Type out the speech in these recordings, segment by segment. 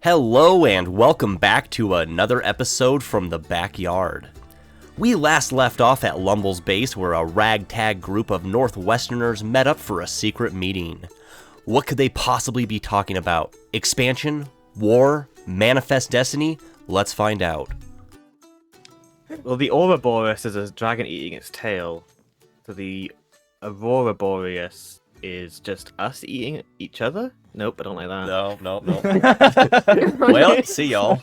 Hello and welcome back to another episode from the backyard. We last left off at Lumble's base where a ragtag group of Northwesterners met up for a secret meeting. What could they possibly be talking about? Expansion? War? Manifest destiny? Let's find out. Well, the Ouroboros is a dragon eating its tail, so the Aurora Boreas is just us eating each other? Nope, I don't like that. No. Well, see y'all.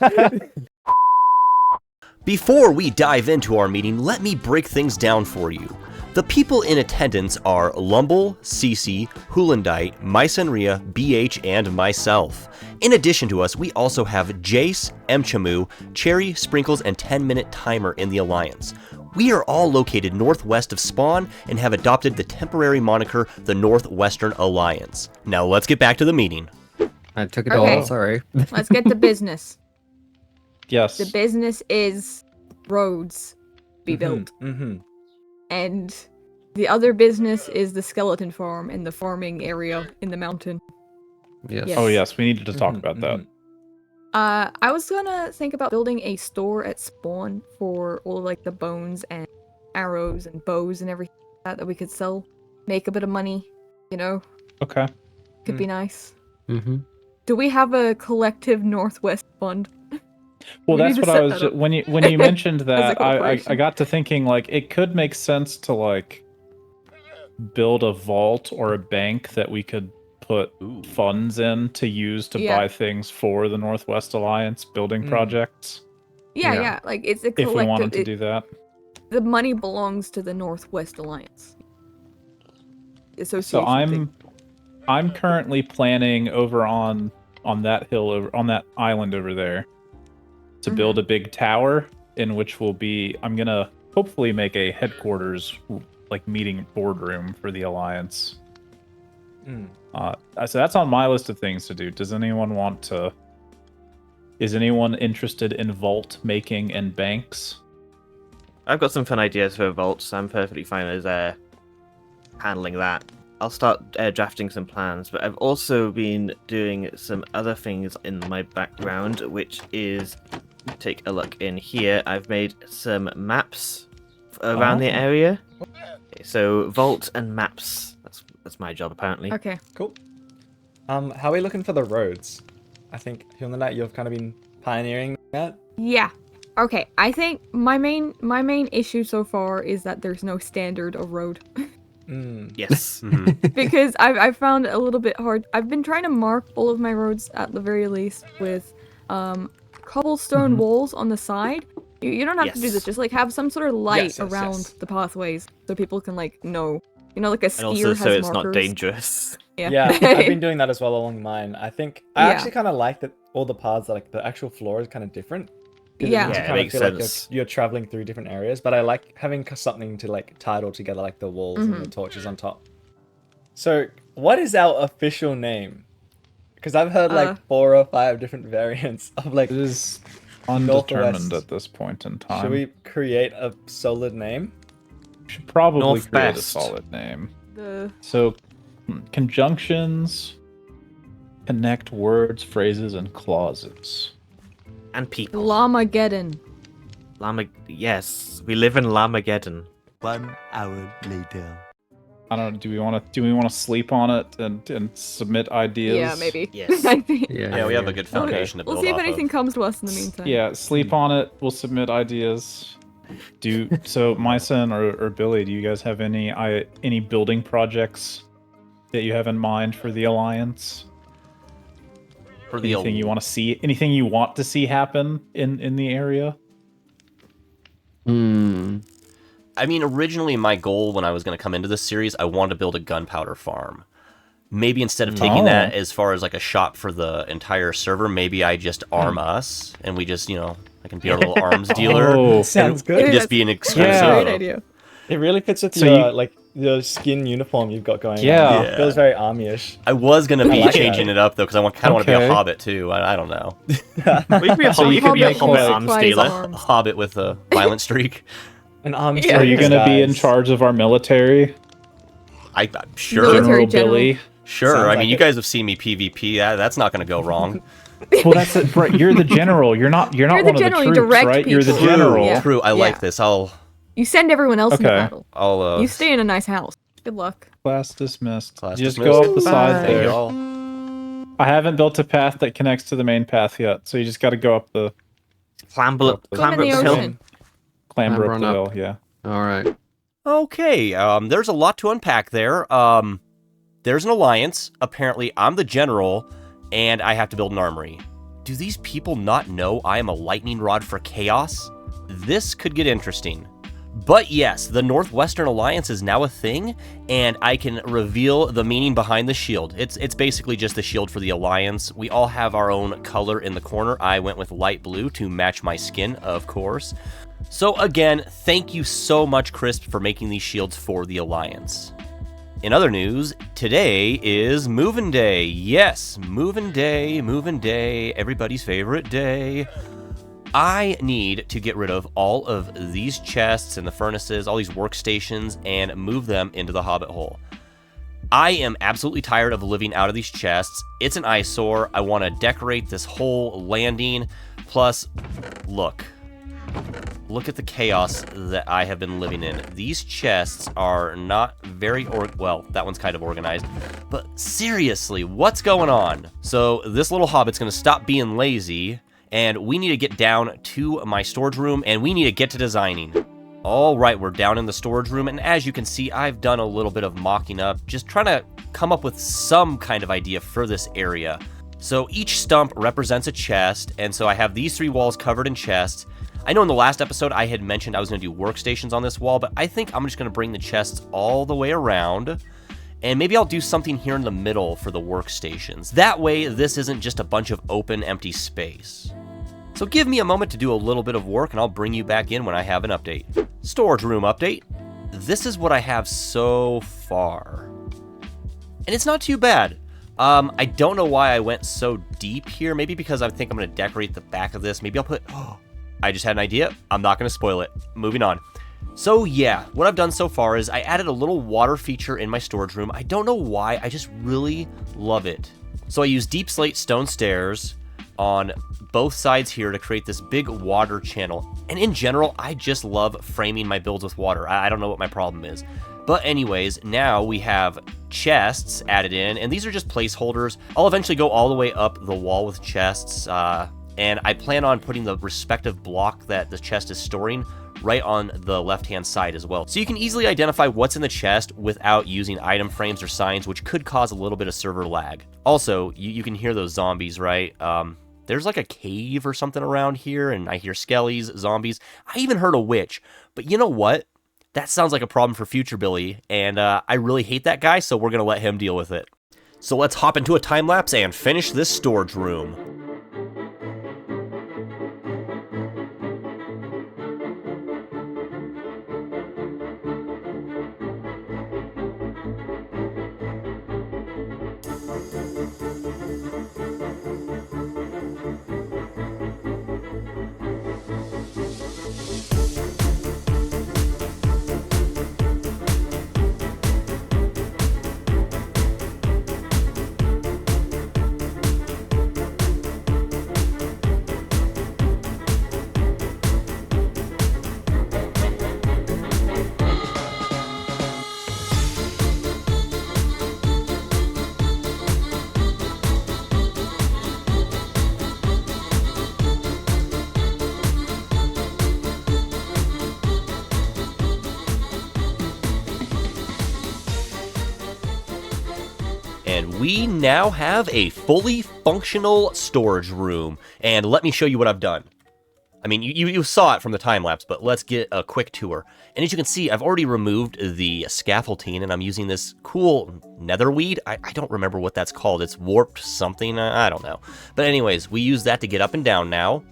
Before we dive into our meeting, let me break things down for you. The people in attendance are Lumble, Cece, Hulandite, Mysenria, BH, and myself. In addition to us, we also have Jace, Mchamu, Cherry, Sprinkles, and 10-Minute Timer in the Alliance. We are all located northwest of Spawn and have adopted the temporary moniker the Northwestern Alliance. Now let's get back to the meeting. I took it Okay. all, sorry. Let's get to business. Yes. The business is roads be built. Mm-hmm. And the other business is the skeleton farm and the farming area in the mountain. Yes. Yes. Oh yes, we needed to talk about that. I was gonna think about building a store at spawn for all like the bones and arrows and bows and everything like that we could sell. Make a bit of money, you know? Okay. Could be nice. Mm-hmm. Do we have a collective Northwest fund? Well, We that's need to what I set was that up. when you mentioned that. I corporation. got to thinking like it could make sense to like build a vault or a bank that we could put funds in to use to Yeah. buy things for the Northwest Alliance building projects. Yeah, Yeah. like it's a If we wanted collective. to do that. The money belongs to the Northwest Alliance. Association So thing. I'm currently planning over on that hill on that island over there to build a big tower in which will be I'm gonna hopefully make a headquarters like meeting boardroom for the Alliance. So that's on my list of things to do. Is anyone interested in vault making and banks? I've got some fun ideas for vaults, so I'm perfectly fine as handling that. I'll start drafting some plans, but I've also been doing some other things in my background, which is, take a look in here, I've made some maps around the area. Okay, so vault and maps, that's my job apparently. Okay. Cool. How are we looking for the roads? I think Hyundai, you've kind of been pioneering that. Yeah. Okay. I think my main issue so far is that there's no standard of road. Yes. Because I've found it a little bit hard. I've been trying to mark all of my roads at the very least with cobblestone walls on the side. You don't have to do this. Just like have some sort of light around the pathways so people can like know. You know, like a skier And also has so it's markers. not dangerous. Yeah. I've been doing that as well along mine. I think I Yeah. actually kind of like that all the paths, like the actual floor is kind of different. 'Cause Yeah. it makes you Yeah, it kind of makes feel like sense. you're traveling through different areas, but I like having something to like tie it all together, like the walls and the torches on top. So, what is our official name? Because I've heard like 4 or 5 different variants of like. It is undetermined Northwest. at this point in time. Should we create a solid name? Should probably create a Northwest. solid name. The So, conjunctions connect words, phrases, and clauses. And people. Llamageddon. Yes, we live in Lamageddon. 1 hour later. I don't know. Do we want to sleep on it and submit ideas? Yeah, maybe. Yes. I think. Yeah, we have a good foundation to We'll build see if off anything of. comes to us in the meantime. Yeah, sleep on it. We'll submit ideas. So, Myson or Billy, do you guys have any building projects that you have in mind for the Alliance? For the Anything you want to see? Anything you want to see happen in the area? I mean, originally my goal when I was going to come into this series, I wanted to build a gunpowder farm. Maybe instead of taking that as far as like a shop for the entire server, maybe I just arm us and we just, I can be our little arms dealer. Oh, Sounds It good. could just be an exclusive. Yeah. Great idea. It really fits with So your you- like the skin uniform you've got going. Yeah. on. It feels very army-ish. I was going to be like changing that. it up though, because I kind of want to be Okay. a hobbit too. I don't know. We could be a So you you could be a Hobbit hobbit with arms supplies dealer. arms. A hobbit with a violent streak. An arm. Yeah. Are you going to be in charge of our military? I'm sure. Military General general. Billy? Sure. Sounds I mean, like you it. guys have seen me PvP. That's not going to go wrong. Well, that's it. Right, you're the general. You're not You're the one general, of you the troops, direct right? You're the people. general. Yeah. True, I like this. You send everyone else into Okay. battle. I'll You stay in a nice house. Good luck. Class dismissed. Class Just dismissed. go up the side Thank there. y'all. I haven't built a path that connects to the main path yet, so you just got to go up the Clamber up Swim in the the hill. ocean. clamber up run the up. hill. Yeah. All right. Okay, there's a lot to unpack there. There's an alliance. Apparently, I'm the general, and I have to build an armory. Do these people not know I am a lightning rod for chaos? This could get interesting. But yes, the Northwestern Alliance is now a thing, and I can reveal the meaning behind the shield. It's basically just the shield for the Alliance. We all have our own color in the corner. I went with light blue to match my skin, of course. So again, thank you so much, Crisp, for making these shields for the Alliance. In other news, today is Movin' Day. Yes, Movin' Day, everybody's favorite day. I need to get rid of all of these chests and the furnaces, all these workstations, and move them into the Hobbit hole. I am absolutely tired of living out of these chests. It's an eyesore. I want to decorate this whole landing. Plus, look at the chaos that I have been living in. These chests are not very, well, that one's kind of organized, but seriously, what's going on? So this little hobbit's going to stop being lazy, and we need to get down to my storage room, and we need to get to designing. All right, we're down in the storage room, and as you can see, I've done a little bit of mocking up, just trying to come up with some kind of idea for this area. So each stump represents a chest, and so I have these 3 walls covered in chests. I know in the last episode I had mentioned I was going to do workstations on this wall, but I think I'm just going to bring the chests all the way around, and maybe I'll do something here in the middle for the workstations. That way, this isn't just a bunch of open, empty space. So give me a moment to do a little bit of work, and I'll bring you back in when I have an update. Storage room update. This is what I have so far. And it's not too bad. I don't know why I went so deep here. Maybe because I think I'm going to decorate the back of this. Maybe I'll put... I just had an idea. I'm not going to spoil it. Moving on. So yeah, what I've done so far is I added a little water feature in my storage room. I don't know why. I just really love it. So I use deep slate stone stairs on both sides here to create this big water channel. And in general, I just love framing my builds with water. I don't know what my problem is. But anyways, now we have chests added in, and these are just placeholders. I'll eventually go all the way up the wall with chests, and I plan on putting the respective block that the chest is storing right on the left-hand side as well. So you can easily identify what's in the chest without using item frames or signs, which could cause a little bit of server lag. Also, you can hear those zombies, right? There's like a cave or something around here, and I hear skellies, zombies. I even heard a witch. But you know what? That sounds like a problem for future Billy, and I really hate that guy, so we're going to let him deal with it. So let's hop into a time-lapse and finish this storage room. And we now have a fully functional storage room. And let me show you what I've done. I mean, you saw it from the time-lapse, but let's get a quick tour. And as you can see, I've already removed the scaffolding, and I'm using this cool netherweed. I don't remember what that's called. It's warped something. I don't know. But anyways, we use that to get up and down now.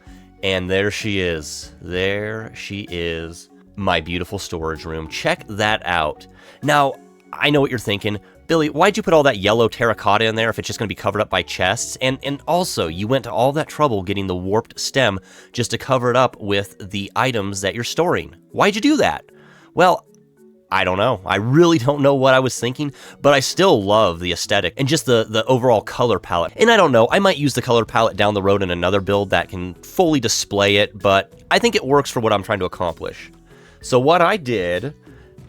And there she is. There she is. My beautiful storage room. Check that out. Now, I know what you're thinking. Billy, why'd you put all that yellow terracotta in there if it's just going to be covered up by chests? And also, you went to all that trouble getting the warped stem just to cover it up with the items that you're storing. Why'd you do that? Well, I don't know. I really don't know what I was thinking, but I still love the aesthetic and just the overall color palette. And I don't know, I might use the color palette down the road in another build that can fully display it, but I think it works for what I'm trying to accomplish. So what I did,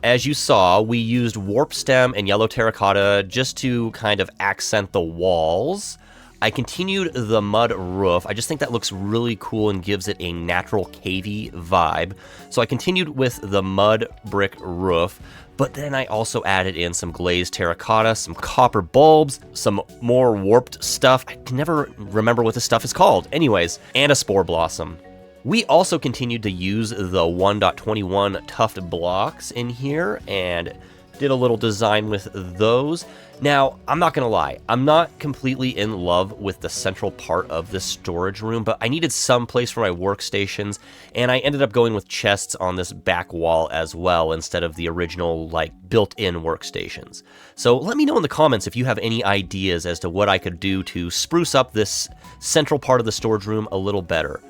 as you saw, we used warp stem and yellow terracotta just to kind of accent the walls. I continued the mud roof. I just think that looks really cool and gives it a natural cavey vibe. So I continued with the mud brick roof, but then I also added in some glazed terracotta, some copper bulbs, some more warped stuff. I can never remember what this stuff is called. Anyways, and a spore blossom. We also continued to use the 1.21 tuft blocks in here and did a little design with those. Now, I'm not gonna lie, I'm not completely in love with the central part of this storage room, but I needed some place for my workstations, and I ended up going with chests on this back wall as well, instead of the original, like, built-in workstations. So let me know in the comments if you have any ideas as to what I could do to spruce up this central part of the storage room a little better.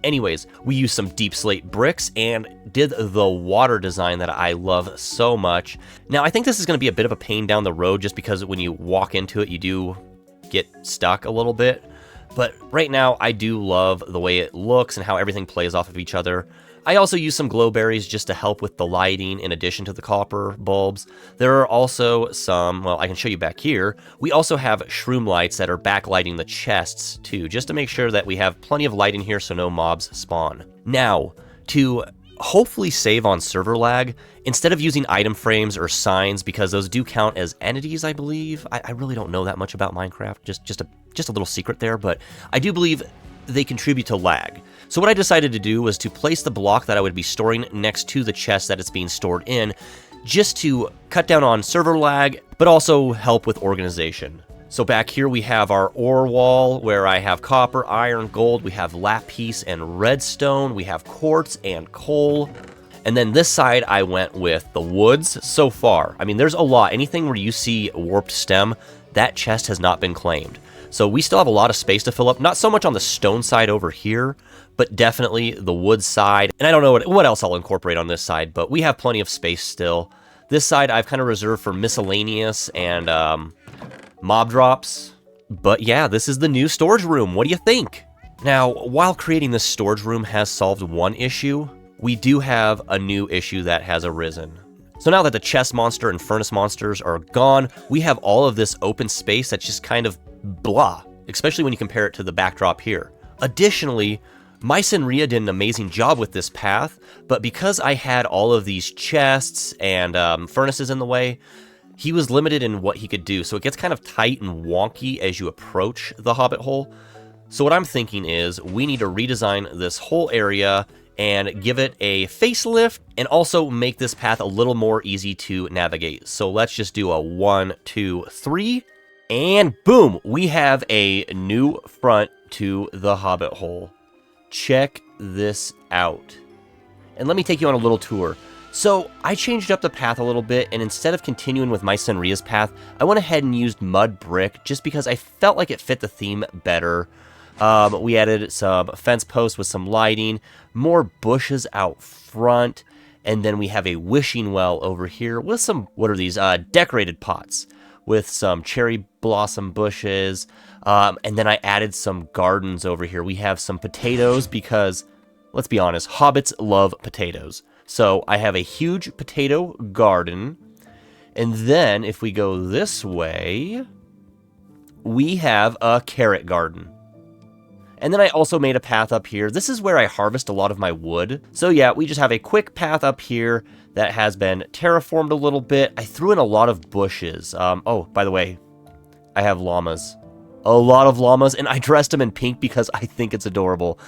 Anyways, we used some deep slate bricks and did the water design that I love so much. Now, I think this is going to be a bit of a pain down the road just because when you walk into it, you do get stuck a little bit. But right now, I do love the way it looks and how everything plays off of each other. I also used some glow berries just to help with the lighting in addition to the copper bulbs. There are also some, well, I can show you back here. We also have shroom lights that are backlighting the chests too, just to make sure that we have plenty of light in here so no mobs spawn. Now, to hopefully save on server lag, instead of using item frames or signs, because those do count as entities, I believe. I really don't know that much about Minecraft, just a little secret there, but I do believe they contribute to lag. So what I decided to do was to place the block that I would be storing next to the chest that it's being stored in, just to cut down on server lag, but also help with organization. So back here we have our ore wall where I have copper, iron, gold, we have lapis and redstone, we have quartz and coal. And then this side I went with the woods so far. I mean, there's a lot. Anything where you see warped stem, that chest has not been claimed. So we still have a lot of space to fill up, not so much on the stone side over here, but definitely the wood side. And I don't know what else I'll incorporate on this side, but we have plenty of space still. This side I've kind of reserved for miscellaneous and mob drops. But yeah, this is the new storage room. What do you think? Now, while creating this storage room has solved one issue, we do have a new issue that has arisen. So now that the chest monster and furnace monsters are gone, we have all of this open space that's just kind of blah, especially when you compare it to the backdrop here. Additionally, Mycenria did an amazing job with this path, but because I had all of these chests and furnaces in the way, he was limited in what he could do, so it gets kind of tight and wonky as you approach the hobbit hole. So what I'm thinking is we need to redesign this whole area and give it a facelift and also make this path a little more easy to navigate. So let's just do a 1, 2, 3, and boom, we have a new front to the hobbit hole. Check this out. And let me take you on a little tour. So I changed up the path a little bit, and instead of continuing with Mycenria's path, I went ahead and used mud brick just because I felt like it fit the theme better. We added some fence posts with some lighting, more bushes out front, and then we have a wishing well over here with some, what are these, decorated pots with some cherry blossom bushes, and then I added some gardens over here. We have some potatoes because, let's be honest, hobbits love potatoes. So I have a huge potato garden, and then if we go this way, we have a carrot garden. And then I also made a path up here. This is where I harvest a lot of my wood. So yeah, we just have a quick path up here that has been terraformed a little bit. I threw in a lot of bushes. Oh, by the way, I have llamas. A lot of llamas, and I dressed them in pink because I think it's adorable.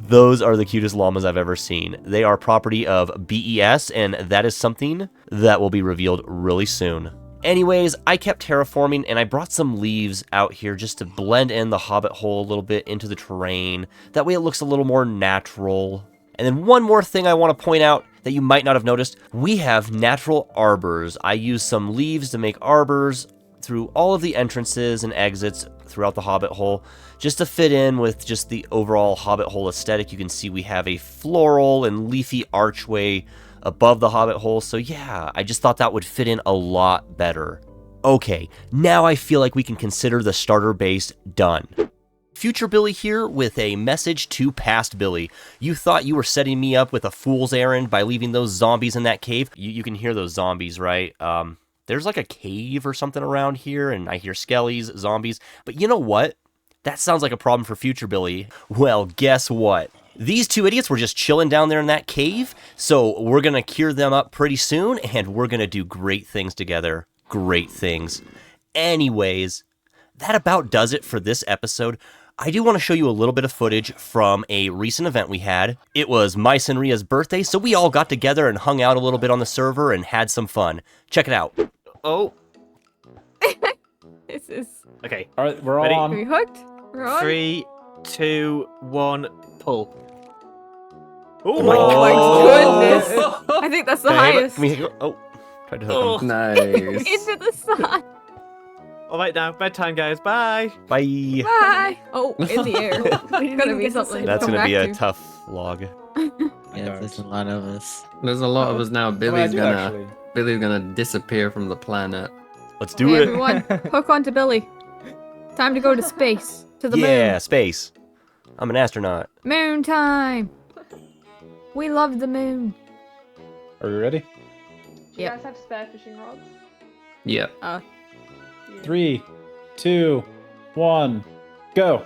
Those are the cutest llamas I've ever seen. They are property of BES, and that is something that will be revealed really soon. Anyways, I kept terraforming, and I brought some leaves out here just to blend in the hobbit hole a little bit into the terrain. That way it looks a little more natural. And then one more thing I want to point out that you might not have noticed, we have natural arbors. I used some leaves to make arbors through all of the entrances and exits throughout the hobbit hole, just to fit in with just the overall hobbit hole aesthetic. You can see we have a floral and leafy archway above the hobbit hole, so yeah, I just thought that would fit in a lot better. Okay, now I feel like we can consider the starter base done. Future Billy here with a message to past Billy. You thought you were setting me up with a fool's errand by leaving those zombies in that cave. You can hear those zombies, right? There's like a cave or something around here, and I hear skellies, zombies. But you know what? That sounds like a problem for Future Billy. Well, guess what? These two idiots were just chilling down there in that cave, so we're gonna cure them up pretty soon, and we're gonna do great things together. Great things. Anyways, that about does it for this episode. I do want to show you a little bit of footage from a recent event we had. It was Mice and Ria's birthday, so we all got together and hung out a little bit on the server and had some fun. Check it out. Oh. This is... Okay. All right, we're all Ready? Are on. we hooked? We're on? 3, 2, 1, pull. Oh my goodness. I think that's the Can I have it? highest. Can we go? Oh, tried to hook him. Nice. Into the sun. All right now, bedtime, guys. Bye. Bye. Bye. Oh, in the air. We It's didn't gonna even be get to something. say That's to gonna come be a back to. tough log. Yeah, there's a lot of us. There's a lot of us now. Billy's gonna disappear from the planet. Let's do Okay, it. everyone, hook onto Billy. Time to go to space. To the Yeah, space. I'm an astronaut. moon. Moon time. We love the moon. Are we ready? You Yep. guys have spare fishing rods? Yeah. Yeah. 3, 2, 1, go.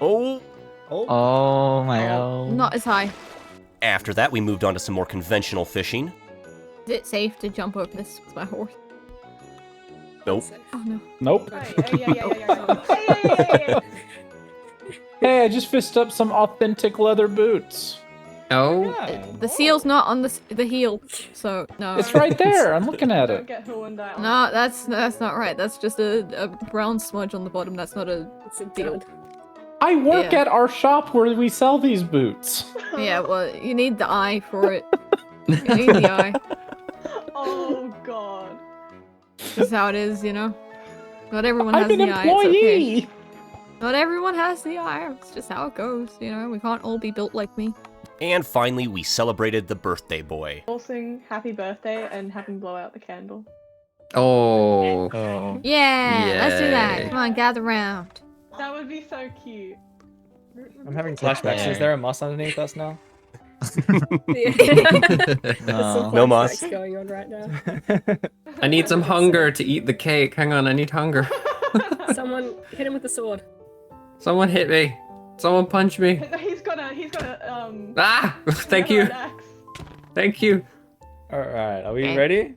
Oh. Oh my god. Not as high. After that, we moved on to some more conventional fishing. Is it safe to jump over this with my horse? Nope. Oh no. Nope. Yeah. Hey, I just fished up some authentic leather boots. Oh. The seal's not on the heel, so no. It's right there. I'm looking at Don't it. get who and die on No, that's not right. That's just a brown smudge on the bottom. That's not a deal. I work Yeah. at our shop where we sell these boots. Yeah, well, you need the eye for it. You need the eye. Oh god. That's how it is, you know. Not everyone I'm has an the eye. It's okay. employee. Not everyone has the eye. It's just how it goes, you know. We can't all be built like me. And finally, we celebrated the birthday boy. We'll sing happy birthday and have him blow out the candle. Oh. Yeah, let's do that. Yay. Come on, gather round. That would be so cute. I'm having flashbacks. Is there a moss underneath us now? No moss. going on right now. I need some hunger to eat the cake. Hang on, I need hunger. Someone hit him with the sword. Someone hit me. Someone punch me. He's got a Ah! Thank you. an axe. Thank you. All right, are we Okay. ready?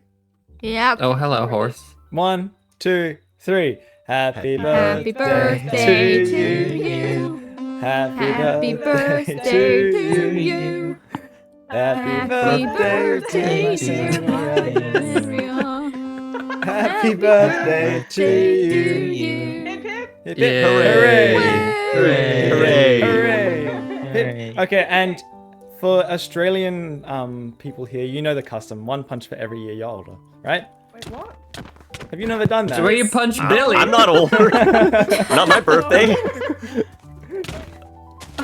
Yep. Oh, hello, horse. 1, 2, 3. Happy Happy birthday birthday to to you. you. Happy Happy birthday birthday to you. Happy Happy birthday birthday, to dear you. Maria. Happy birthday to you. Hip hip. Hip, hip, Yay. hooray! Hooray! Hooray! Hip. Okay, and for Australian people here, you know the custom: 1 punch for every year you're older, right? Wait, what? Have you never done that? So where you punch Billy? I'm not older. Not my birthday.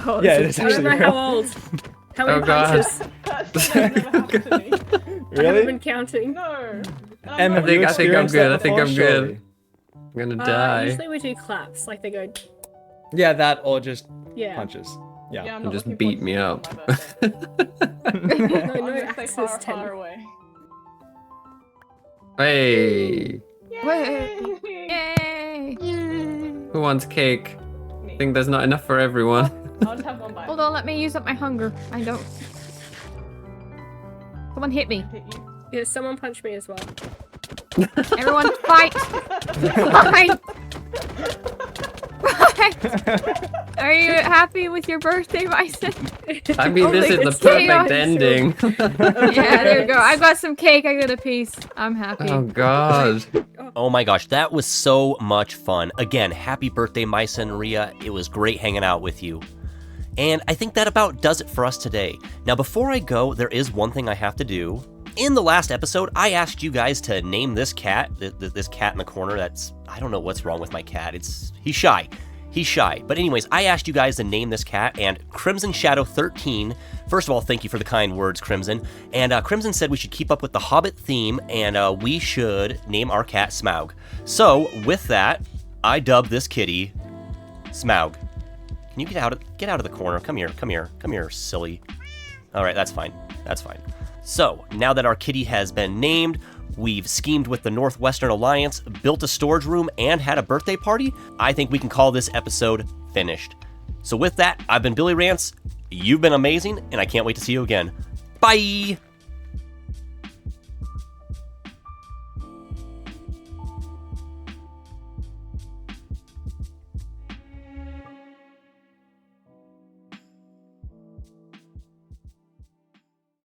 Oh, Yeah, so it is I actually don't know real. how old. How many Oh, God. punches? That's never happened to me. I haven't Really? been counting. No. Em, have you I think I'm experienced good. that I think before? I'm Surely. good. I'm gonna die. Usually we do claps, like they go, Yeah, that or just yeah. punches. Yeah. I'm And not just looking beat forward me to up. my birthday. No, I'm no gonna stay axes, far, 10. far away. Hey, Wait. Yay! Yay. who wants cake? Me. I think there's not enough for everyone. I'll just have one bite. Hold on, let me use up my hunger. I don't. Someone hit me. Hit you. Yeah, someone punch me as well. Everyone fight! Fight! Fight! Are you happy with your birthday, Bison? I mean, this is the it's chaos. perfect ending. Yeah, there you go. I got some cake. I got a piece. I'm happy. Oh God. Oh my gosh, that was so much fun. Again, happy birthday, Misa and Ria. It was great hanging out with you. And I think that about does it for us today. Now, before I go, there is one thing I have to do. In the last episode, I asked you guys to name this cat, this cat in the corner. I don't know what's wrong with my cat. He's shy. He's shy. But anyways, I asked you guys to name this cat, and Crimson Shadow 13, first of all, thank you for the kind words, Crimson. And Crimson said we should keep up with the Hobbit theme, and we should name our cat Smaug. So, with that, I dubbed this kitty Smaug. Can you get out of the corner? Come here, silly. All right, that's fine. So, now that our kitty has been named, we've schemed with the Northwestern Alliance, built a storage room, and had a birthday party, I think we can call this episode finished. So with that, I've been Billy Rance, you've been amazing, and I can't wait to see you again. Bye!